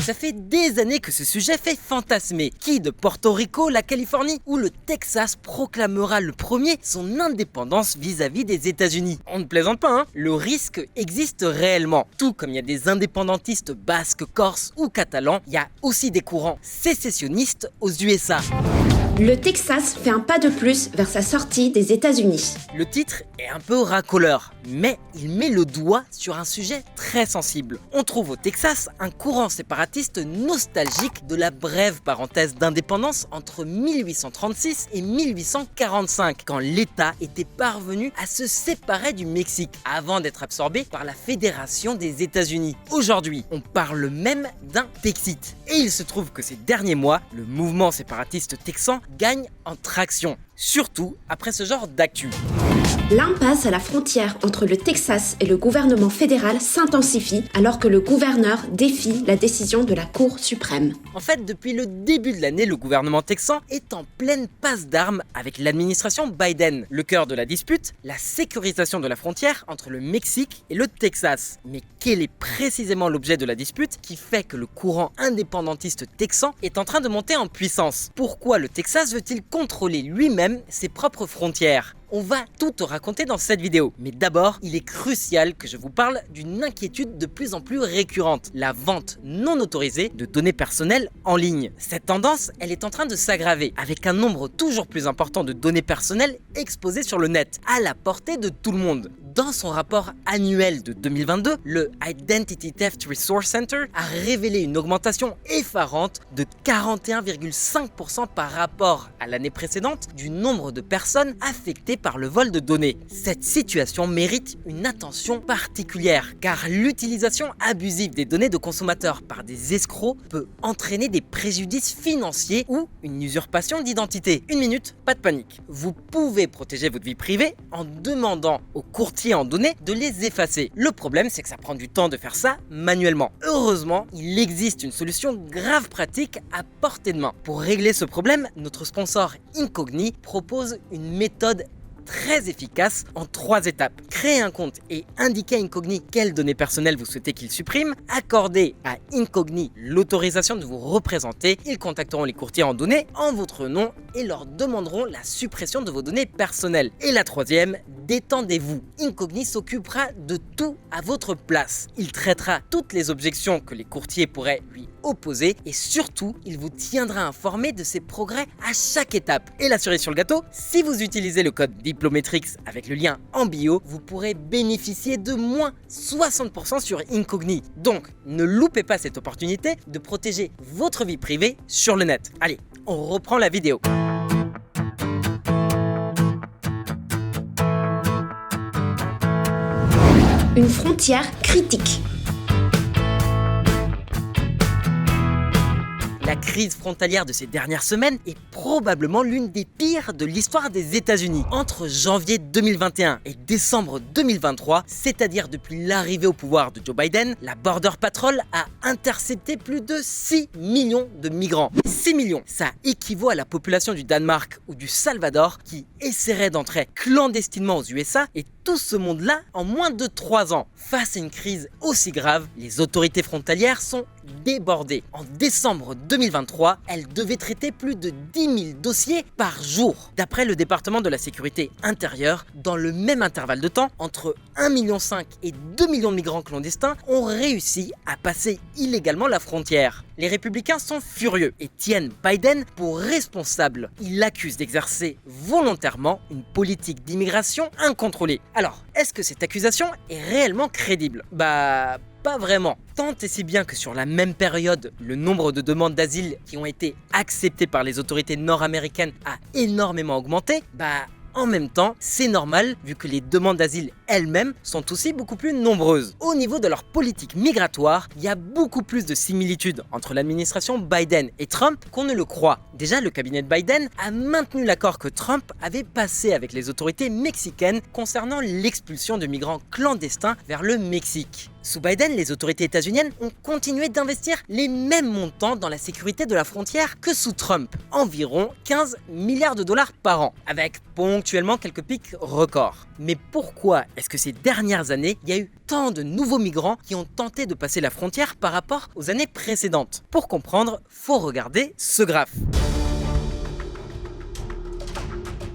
Ça fait des années que ce sujet fait fantasmer. Qui de Porto Rico, la Californie ou le Texas proclamera le premier son indépendance vis-à-vis des États-Unis? On ne plaisante pas, hein? Le risque existe réellement. Tout comme il y a des indépendantistes basques, corses ou catalans, il y a aussi des courants sécessionnistes aux USA. Le Texas fait un pas de plus vers sa sortie des États-Unis. Le titre est un peu racoleur, mais il met le doigt sur un sujet très sensible. On trouve au Texas un courant séparatiste nostalgique de la brève parenthèse d'indépendance entre 1836 et 1845, quand l'État était parvenu à se séparer du Mexique avant d'être absorbé par la Fédération des États-Unis. Aujourd'hui, on parle même d'un Texite. Et il se trouve que ces derniers mois, le mouvement séparatiste texan gagne en traction, surtout après ce genre d'actu. L'impasse à la frontière entre le Texas et le gouvernement fédéral s'intensifie alors que le gouverneur défie la décision de la Cour suprême. En fait, depuis le début de l'année, le gouvernement texan est en pleine passe d'armes avec l'administration Biden. Le cœur de la dispute, la sécurisation de la frontière entre le Mexique et le Texas. Mais quel est précisément l'objet de la dispute qui fait que le courant indépendantiste texan est en train de monter en puissance? Pourquoi le Texas veut-il contrôler lui-même ses propres frontières? On va tout te raconter dans cette vidéo, mais d'abord, il est crucial que je vous parle d'une inquiétude de plus en plus récurrente, la vente non autorisée de données personnelles en ligne. Cette tendance, elle est en train de s'aggraver, avec un nombre toujours plus important de données personnelles exposées sur le net, à la portée de tout le monde. Dans son rapport annuel de 2022, le Identity Theft Resource Center a révélé une augmentation effarante de 41,5% par rapport à l'année précédente du nombre de personnes affectées par le vol de données. Cette situation mérite une attention particulière, car l'utilisation abusive des données de consommateurs par des escrocs peut entraîner des préjudices financiers ou une usurpation d'identité. Une minute, pas de panique. Vous pouvez protéger votre vie privée en demandant aux courtiers en données de les effacer. Le problème, c'est que ça prend du temps de faire ça manuellement. Heureusement, il existe une solution grave pratique à portée de main. Pour régler ce problème, notre sponsor Incogni propose une méthode très efficace en 3 étapes. Créer un compte et indiquer à Incogni quelles données personnelles vous souhaitez qu'il supprime. Accorder à Incogni l'autorisation de vous représenter. Ils contacteront les courtiers en données en votre nom et leur demanderont la suppression de vos données personnelles. Et la 3e, détendez-vous. Incogni s'occupera de tout à votre place. Il traitera toutes les objections que les courtiers pourraient lui opposer et surtout, il vous tiendra informé de ses progrès à chaque étape. Et la cerise sur le gâteau, si vous utilisez le code Diplometrix avec le lien en bio, vous pourrez bénéficier de moins 60% sur Incogni. Donc, ne loupez pas cette opportunité de protéger votre vie privée sur le net. Allez, on reprend la vidéo. Une frontière critique. La crise frontalière de ces dernières semaines est probablement l'une des pires de l'histoire des États-Unis. Entre janvier 2021 et décembre 2023, c'est-à-dire depuis l'arrivée au pouvoir de Joe Biden, la Border Patrol a intercepté plus de 6 millions de migrants. 6 millions, ça équivaut à la population du Danemark ou du Salvador qui essaierait d'entrer clandestinement aux USA et tout ce monde-là en moins de 3 ans. Face à une crise aussi grave, les autorités frontalières sont débordées. En décembre 2023, elles devaient traiter plus de 10 000 dossiers par jour. D'après le département de la sécurité intérieure, dans le même intervalle de temps, entre 1,5 million et 2 millions de migrants clandestins ont réussi à passer illégalement la frontière. Les républicains sont furieux et tiennent Biden pour responsable. Ils l'accusent d'exercer volontairement une politique d'immigration incontrôlée. Alors, est-ce que cette accusation est réellement crédible? Pas vraiment. Tant et si bien que sur la même période, le nombre de demandes d'asile qui ont été acceptées par les autorités nord-américaines a énormément augmenté. En même temps, c'est normal vu que les demandes d'asile elles-mêmes sont aussi beaucoup plus nombreuses. Au niveau de leur politique migratoire, il y a beaucoup plus de similitudes entre l'administration Biden et Trump qu'on ne le croit. Déjà, le cabinet de Biden a maintenu l'accord que Trump avait passé avec les autorités mexicaines concernant l'expulsion de migrants clandestins vers le Mexique. Sous Biden, les autorités états-uniennes ont continué d'investir les mêmes montants dans la sécurité de la frontière que sous Trump, environ 15 milliards de dollars par an, avec ponctuellement quelques pics records. Mais pourquoi est-ce que ces dernières années, il y a eu tant de nouveaux migrants qui ont tenté de passer la frontière par rapport aux années précédentes? Pour comprendre, faut regarder ce graphe.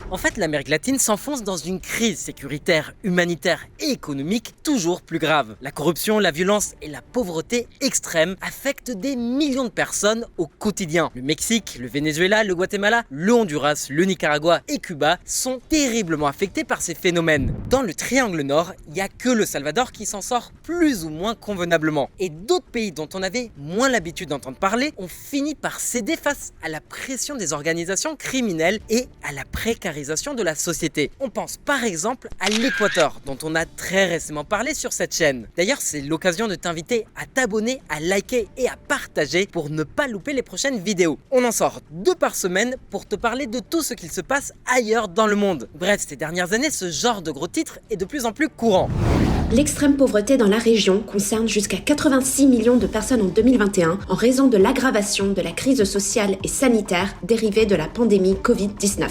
En fait, l'Amérique latine s'enfonce dans une crise sécuritaire, humanitaire et économique toujours plus grave. La corruption, la violence et la pauvreté extrême affectent des millions de personnes au quotidien. Le Mexique, le Venezuela, le Guatemala, le Honduras, le Nicaragua et Cuba sont terriblement affectés par ces phénomènes. Dans le triangle nord, il n'y a que le Salvador qui s'en sort plus ou moins convenablement. Et d'autres pays dont on avait moins l'habitude d'entendre parler ont fini par céder face à la pression des organisations criminelles et à la précarité de la société. On pense par exemple à l'Équateur, dont on a très récemment parlé sur cette chaîne. D'ailleurs, c'est l'occasion de t'inviter à t'abonner, à liker et à partager pour ne pas louper les prochaines vidéos. On en sort 2 par semaine pour te parler de tout ce qu'il se passe ailleurs dans le monde. Bref, ces dernières années, ce genre de gros titres est de plus en plus courant. L'extrême pauvreté dans la région concerne jusqu'à 86 millions de personnes en 2021 en raison de l'aggravation de la crise sociale et sanitaire dérivée de la pandémie Covid-19.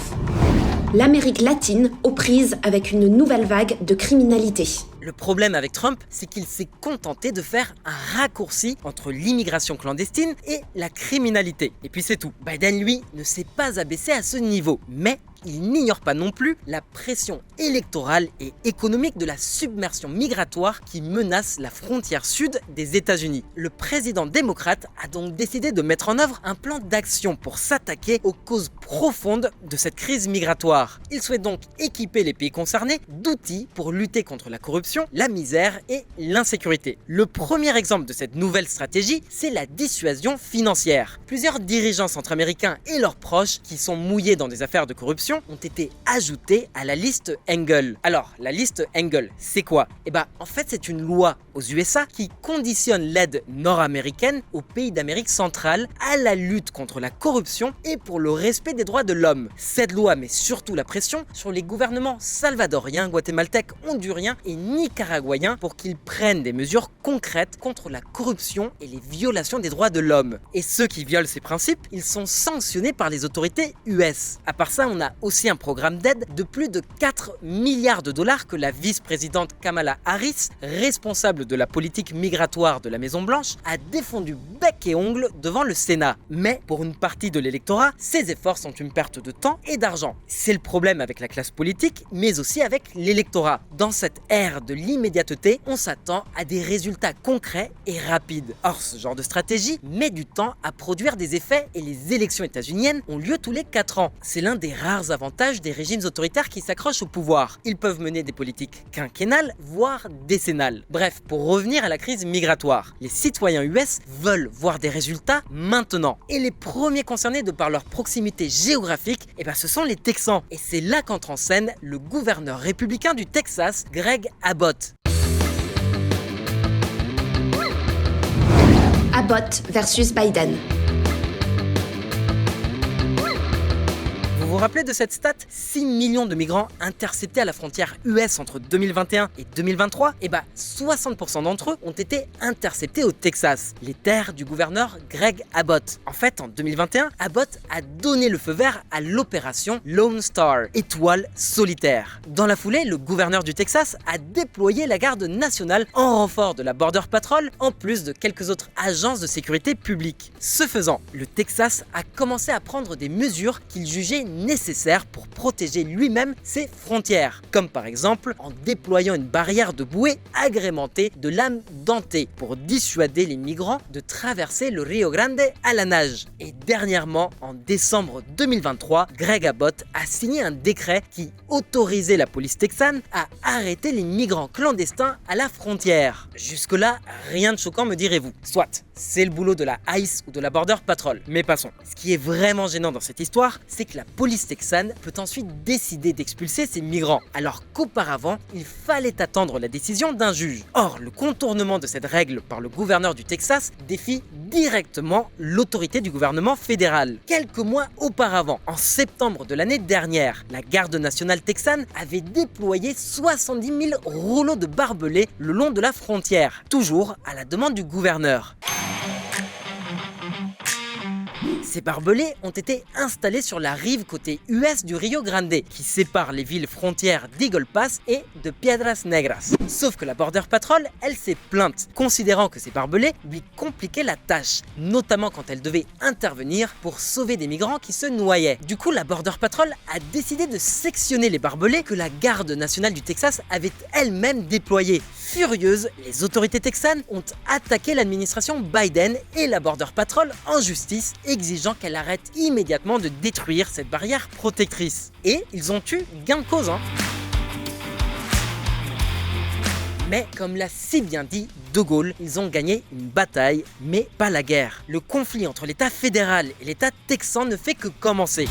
L'Amérique latine aux prises avec une nouvelle vague de criminalité. Le problème avec Trump, c'est qu'il s'est contenté de faire un raccourci entre l'immigration clandestine et la criminalité. Et puis c'est tout. Biden, lui, ne s'est pas abaissé à ce niveau. Mais il n'ignore pas non plus la pression électorale et économique de la submersion migratoire qui menace la frontière sud des États-Unis. Le président démocrate a donc décidé de mettre en œuvre un plan d'action pour s'attaquer aux causes profondes de cette crise migratoire. Il souhaite donc équiper les pays concernés d'outils pour lutter contre la corruption, la misère et l'insécurité. Le premier exemple de cette nouvelle stratégie, c'est la dissuasion financière. Plusieurs dirigeants centra-américains et leurs proches qui sont mouillés dans des affaires de corruption ont été ajoutés à la liste Engel. Alors, la liste Engel, c'est quoi? En fait, c'est une loi aux USA qui conditionne l'aide nord-américaine aux pays d'Amérique centrale à la lutte contre la corruption et pour le respect des droits de l'homme. Cette loi met surtout la pression sur les gouvernements salvadoriens, guatémaltèques, honduriens et nicaraguayens pour qu'ils prennent des mesures concrètes contre la corruption et les violations des droits de l'homme. Et ceux qui violent ces principes, ils sont sanctionnés par les autorités US. À part ça, on a aussi un programme d'aide de plus de 4 milliards de dollars que la vice-présidente Kamala Harris, responsable de la politique migratoire de la Maison-Blanche, a défendu bec et ongles devant le Sénat. Mais pour une partie de l'électorat, ces efforts sont une perte de temps et d'argent. C'est le problème avec la classe politique, mais aussi avec l'électorat. Dans cette ère de l'immédiateté, on s'attend à des résultats concrets et rapides. Or, ce genre de stratégie met du temps à produire des effets et les élections états-uniennes ont lieu tous les 4 ans. C'est l'un des rares avantages des régimes autoritaires qui s'accrochent au pouvoir. Ils peuvent mener des politiques quinquennales, voire décennales. Bref, pour revenir à la crise migratoire, les citoyens US veulent voir des résultats maintenant. Et les premiers concernés de par leur proximité géographique, ce sont les Texans. Et c'est là qu'entre en scène le gouverneur républicain du Texas, Greg Abbott. Abbott versus Biden. Vous vous rappelez de cette stat? 6 millions de migrants interceptés à la frontière US entre 2021 et 2023 60% d'entre eux ont été interceptés au Texas, les terres du gouverneur Greg Abbott. En fait, en 2021, Abbott a donné le feu vert à l'opération Lone Star, étoile solitaire. Dans la foulée, le gouverneur du Texas a déployé la garde nationale en renfort de la Border Patrol, en plus de quelques autres agences de sécurité publique. Ce faisant, le Texas a commencé à prendre des mesures qu'il jugeait nécessaires pour protéger lui-même ses frontières, comme par exemple en déployant une barrière de bouée agrémentée de lames dentées pour dissuader les migrants de traverser le Rio Grande à la nage. Et dernièrement, en décembre 2023, Greg Abbott a signé un décret qui autorisait la police texane à arrêter les migrants clandestins à la frontière. Jusque-là, rien de choquant me direz-vous. Soit, c'est le boulot de la ICE ou de la Border Patrol, mais passons. Ce qui est vraiment gênant dans cette histoire, c'est que la police police texane peut ensuite décider d'expulser ces migrants, alors qu'auparavant, il fallait attendre la décision d'un juge. Or, le contournement de cette règle par le gouverneur du Texas défie directement l'autorité du gouvernement fédéral. Quelques mois auparavant, en septembre de l'année dernière, la garde nationale texane avait déployé 70 000 rouleaux de barbelés le long de la frontière, toujours à la demande du gouverneur. Ces barbelés ont été installés sur la rive côté US du Rio Grande, qui sépare les villes frontières d'Eagle Pass et de Piedras Negras. Sauf que la Border Patrol, elle s'est plainte, considérant que ces barbelés lui compliquaient la tâche, notamment quand elle devait intervenir pour sauver des migrants qui se noyaient. Du coup, la Border Patrol a décidé de sectionner les barbelés que la garde nationale du Texas avait elle-même déployés. Furieuses, les autorités texanes ont attaqué l'administration Biden et la Border Patrol en justice, exigeant qu'elle arrête immédiatement de détruire cette barrière protectrice. Et ils ont eu gain de cause, Mais comme l'a si bien dit De Gaulle, ils ont gagné une bataille, mais pas la guerre. Le conflit entre l'État fédéral et l'État texan ne fait que commencer.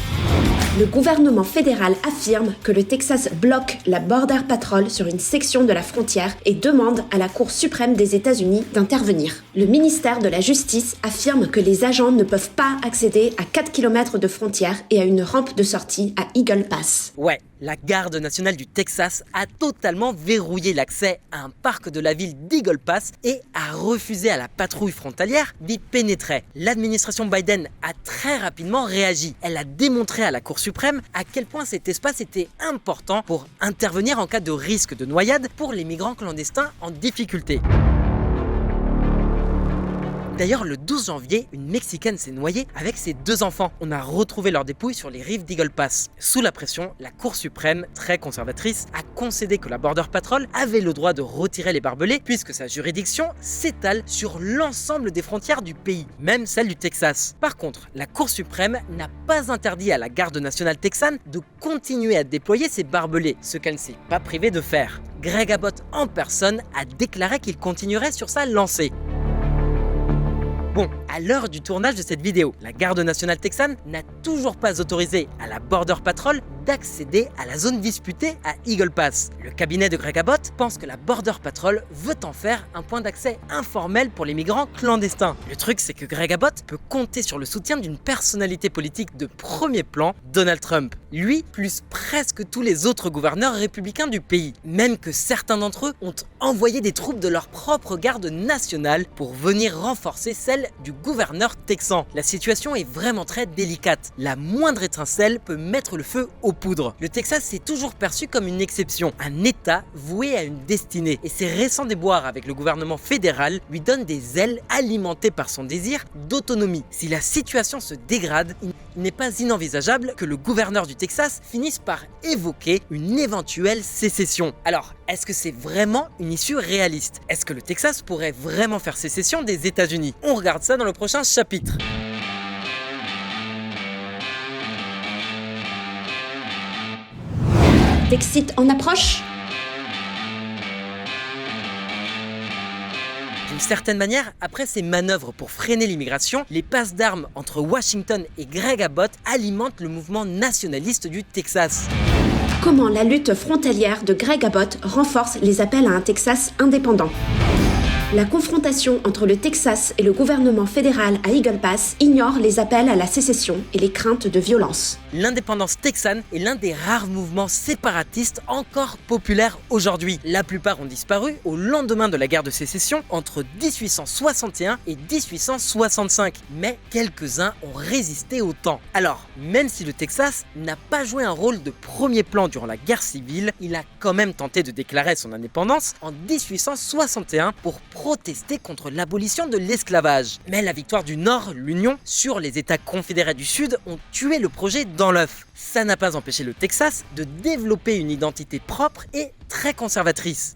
Le gouvernement fédéral affirme que le Texas bloque la Border Patrol sur une section de la frontière et demande à la Cour suprême des États-Unis d'intervenir. Le ministère de la Justice affirme que les agents ne peuvent pas accéder à 4 km de frontière et à une rampe de sortie à Eagle Pass. Ouais, la garde nationale du Texas a totalement verrouillé l'accès à un parc de la ville d'Eagle Pass et a refusé à la patrouille frontalière d'y pénétrer. L'administration Biden a très rapidement réagi. Elle a démontré à la Cour suprême à quel point cet espace était important pour intervenir en cas de risque de noyade pour les migrants clandestins en difficulté. D'ailleurs, le 12 janvier, une Mexicaine s'est noyée avec ses 2 enfants. On a retrouvé leurs dépouilles sur les rives d'Eagle Pass. Sous la pression, la Cour suprême, très conservatrice, a concédé que la Border Patrol avait le droit de retirer les barbelés puisque sa juridiction s'étale sur l'ensemble des frontières du pays, même celle du Texas. Par contre, la Cour suprême n'a pas interdit à la garde nationale texane de continuer à déployer ses barbelés, ce qu'elle ne s'est pas privée de faire. Greg Abbott en personne a déclaré qu'il continuerait sur sa lancée. Bon, à l'heure du tournage de cette vidéo, la garde nationale texane n'a toujours pas autorisé à la Border Patrol d'accéder à la zone disputée à Eagle Pass. Le cabinet de Greg Abbott pense que la Border Patrol veut en faire un point d'accès informel pour les migrants clandestins. Le truc, c'est que Greg Abbott peut compter sur le soutien d'une personnalité politique de premier plan, Donald Trump. Lui, plus presque tous les autres gouverneurs républicains du pays. Même que certains d'entre eux ont envoyé des troupes de leur propre garde nationale pour venir renforcer celle du gouverneur texan. La situation est vraiment très délicate. La moindre étincelle peut mettre le feu aux poudres. Le Texas s'est toujours perçu comme une exception, un État voué à une destinée. Et ses récents déboires avec le gouvernement fédéral lui donnent des ailes alimentées par son désir d'autonomie. Si la situation se dégrade, il n'est pas inenvisageable que le gouverneur du Texas finisse par évoquer une éventuelle sécession. Alors, est-ce que c'est vraiment une issue réaliste? Est-ce que le Texas pourrait vraiment faire sécession des États-Unis? On regarde ça dans le prochain chapitre. Texit en approche? D'une certaine manière, après ces manœuvres pour freiner l'immigration, les passes d'armes entre Washington et Greg Abbott alimentent le mouvement nationaliste du Texas. Comment la lutte frontalière de Greg Abbott renforce les appels à un Texas indépendant? La confrontation entre le Texas et le gouvernement fédéral à Eagle Pass ignore les appels à la sécession et les craintes de violence. L'indépendance texane est l'un des rares mouvements séparatistes encore populaires aujourd'hui. La plupart ont disparu au lendemain de la guerre de sécession entre 1861 et 1865, mais quelques-uns ont résisté au temps. Alors, même si le Texas n'a pas joué un rôle de premier plan durant la guerre civile, il a quand même tenté de déclarer son indépendance en 1861 pour protester contre l'abolition de l'esclavage. Mais la victoire du Nord, l'Union, sur les États confédérés du Sud ont tué le projet dans l'œuf. Ça n'a pas empêché le Texas de développer une identité propre et très conservatrice.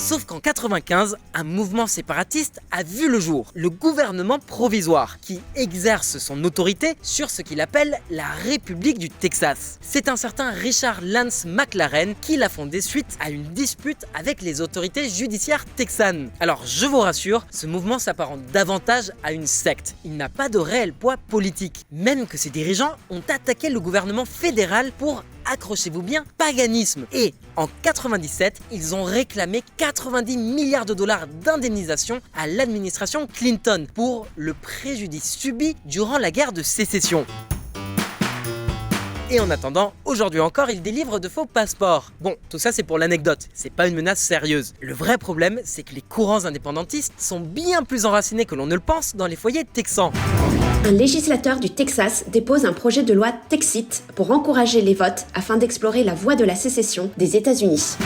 Sauf qu'en 95, un mouvement séparatiste a vu le jour, le gouvernement provisoire, qui exerce son autorité sur ce qu'il appelle la République du Texas. C'est un certain Richard Lance McLaren qui l'a fondé suite à une dispute avec les autorités judiciaires texanes. Alors je vous rassure, ce mouvement s'apparente davantage à une secte. Il n'a pas de réel poids politique, même que ses dirigeants ont attaqué le gouvernement fédéral pour, accrochez-vous bien, paganisme. Et en 97, ils ont réclamé 90 milliards de dollars d'indemnisation à l'administration Clinton pour le préjudice subi durant la guerre de sécession. Et en attendant, aujourd'hui encore, ils délivrent de faux passeports. Bon, tout ça c'est pour l'anecdote, c'est pas une menace sérieuse. Le vrai problème, c'est que les courants indépendantistes sont bien plus enracinés que l'on ne le pense dans les foyers texans. Un législateur du Texas dépose un projet de loi Texit pour encourager les votes afin d'explorer la voie de la sécession des États-Unis.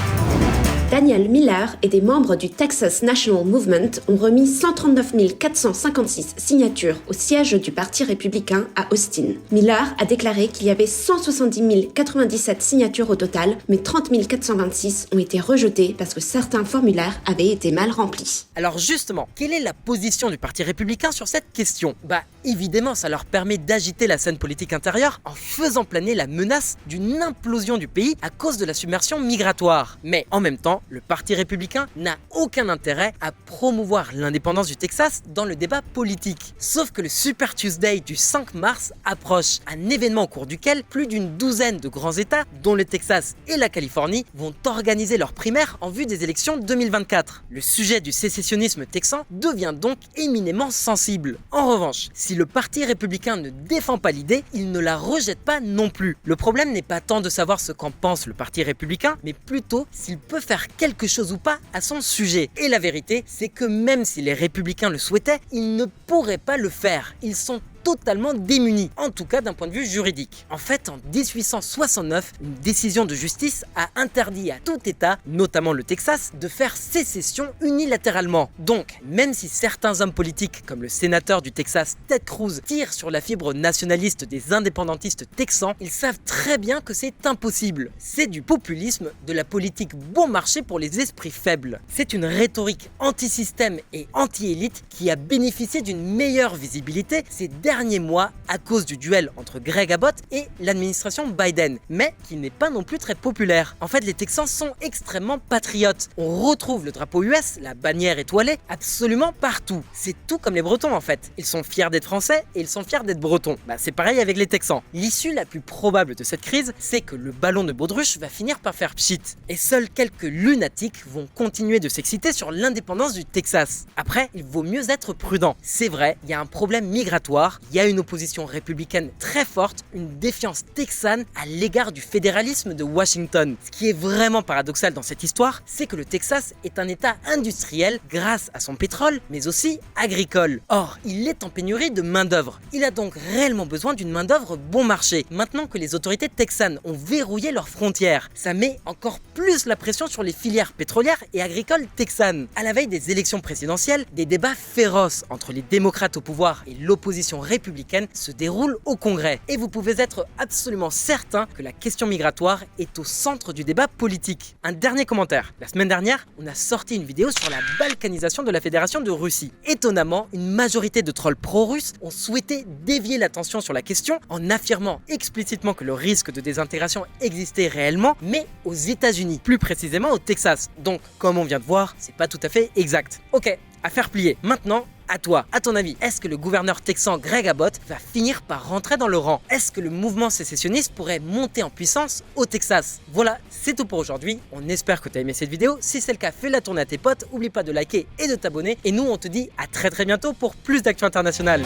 Daniel Miller et des membres du Texas National Movement ont remis 139 456 signatures au siège du Parti républicain à Austin. Miller a déclaré qu'il y avait 170 097 signatures au total, mais 30 426 ont été rejetées parce que certains formulaires avaient été mal remplis. Alors justement, quelle est la position du Parti républicain sur cette question? Bah évidemment, ça leur permet d'agiter la scène politique intérieure en faisant planer la menace d'une implosion du pays à cause de la submersion migratoire. Mais en même temps, le Parti républicain n'a aucun intérêt à promouvoir l'indépendance du Texas dans le débat politique. Sauf que le Super Tuesday du 5 mars approche, un événement au cours duquel plus d'une douzaine de grands États, dont le Texas et la Californie, vont organiser leurs primaires en vue des élections 2024. Le sujet du sécessionnisme texan devient donc éminemment sensible. En revanche, si le Parti républicain ne défend pas l'idée, il ne la rejette pas non plus. Le problème n'est pas tant de savoir ce qu'en pense le Parti républicain, mais plutôt s'il peut faire quelque chose ou pas à son sujet. Et la vérité, c'est que même si les républicains le souhaitaient, ils ne pourraient pas le faire. Ils sont totalement démunis, en tout cas d'un point de vue juridique. En fait, en 1869, une décision de justice a interdit à tout État, notamment le Texas, de faire sécession unilatéralement. Donc, même si certains hommes politiques, comme le sénateur du Texas Ted Cruz, tirent sur la fibre nationaliste des indépendantistes texans, ils savent très bien que c'est impossible. C'est du populisme, de la politique bon marché pour les esprits faibles. C'est une rhétorique anti-système et anti-élite qui a bénéficié d'une meilleure visibilité ces derniers mois à cause du duel entre Greg Abbott et l'administration Biden, mais qui n'est pas non plus très populaire. En fait, les Texans sont extrêmement patriotes. On retrouve le drapeau US, la bannière étoilée, absolument partout. C'est tout comme les Bretons en fait. Ils sont fiers d'être français et ils sont fiers d'être bretons. Bah, c'est pareil avec les Texans. L'issue la plus probable de cette crise, c'est que le ballon de baudruche va finir par faire pchit. Et seuls quelques lunatiques vont continuer de s'exciter sur l'indépendance du Texas. Après, il vaut mieux être prudent. C'est vrai, il y a un problème migratoire, il y a une opposition républicaine très forte, une défiance texane à l'égard du fédéralisme de Washington. Ce qui est vraiment paradoxal dans cette histoire, c'est que le Texas est un État industriel grâce à son pétrole, mais aussi agricole. Or, il est en pénurie de main-d'œuvre. Il a donc réellement besoin d'une main-d'œuvre bon marché. Maintenant que les autorités texanes ont verrouillé leurs frontières, ça met encore plus la pression sur les filières pétrolières et agricoles texanes. À la veille des élections présidentielles, des débats féroces entre les démocrates au pouvoir et l'opposition républicaine se déroulent au Congrès. Et vous pouvez être absolument certain que la question migratoire est au centre du débat politique. Un dernier commentaire. La semaine dernière, on a sorti une vidéo sur la balkanisation de la Fédération de Russie. Étonnamment, une majorité de trolls pro-russes ont souhaité dévier l'attention sur la question en affirmant explicitement que le risque de désintégration existait réellement, mais aux États-Unis, plus précisément au Texas. Donc, comme on vient de voir, c'est pas tout à fait exact. Ok, affaire pliée. Maintenant, à toi, à ton avis, est-ce que le gouverneur texan Greg Abbott va finir par rentrer dans le rang? Est-ce que le mouvement sécessionniste pourrait monter en puissance au Texas? Voilà, c'est tout pour aujourd'hui. On espère que tu as aimé cette vidéo. Si c'est le cas, fais-la tourner à tes potes. Oublie pas de liker et de t'abonner. Et nous, on te dit à très bientôt pour plus d'actu internationale.